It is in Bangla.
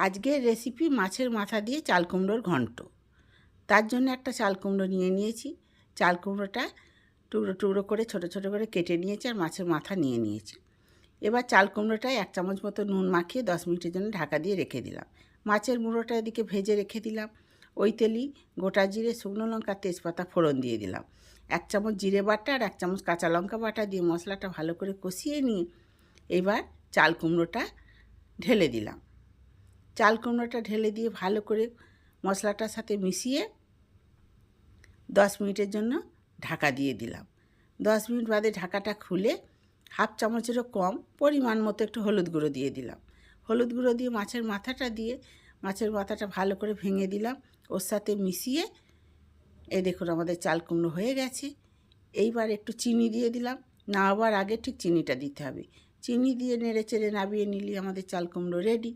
আজকের রেসিপি মাছের মাথা দিয়ে চাল কুমড়োর ঘন্ট। তার জন্য একটা চাল কুমড়ো নিয়ে নিয়েছি। চাল কুমড়োটা টুকরো টুকরো করে ছোটো ছোটো করে কেটে নিয়েছি আর মাছের মাথা নিয়ে নিয়েছি। এবার চাল কুমড়োটায় 1 চামচ মতো নুন মাখিয়ে 10 মিনিটের জন্য ঢাকা দিয়ে রেখে দিলাম। মাছের মুড়োটা এদিকে ভেজে রেখে দিলাম। ওই তেলেই গোটা জিরে, শুকনো লঙ্কা, তেজপাতা ফোড়ন দিয়ে দিলাম। 1 চামচ জিরে বাটা আর 1 চামচ কাঁচা লঙ্কা বাটা দিয়ে মশলাটা ভালো করে কষিয়ে নিয়ে এবার চাল কুমড়োটা ঢেলে দিলাম। চাল কুমড়োটা ঢেলে দিয়ে ভালো করে মশলাটার সাথে মিশিয়ে 10 মিনিটের জন্য ঢাকা দিয়ে দিলাম। 10 মিনিট বাদে ঢাকাটা খুলে 1/2 চামচেরও কম পরিমাণ মতো একটু হলুদ গুঁড়ো দিয়ে দিলাম। হলুদ গুঁড়ো দিয়ে মাছের মাথাটা ভালো করে ভেঙে দিলাম। ওর সাথে মিশিয়ে এই দেখুন আমাদের চাল কুমড়ো হয়ে গেছে। এইবার একটু চিনি দিয়ে দিলাম। নামাবার আগে ঠিক চিনিটা দিতে হবে। চিনি দিয়ে নেড়ে চেড়ে নামিয়ে নিলে আমাদের চাল কুমড়ো রেডি।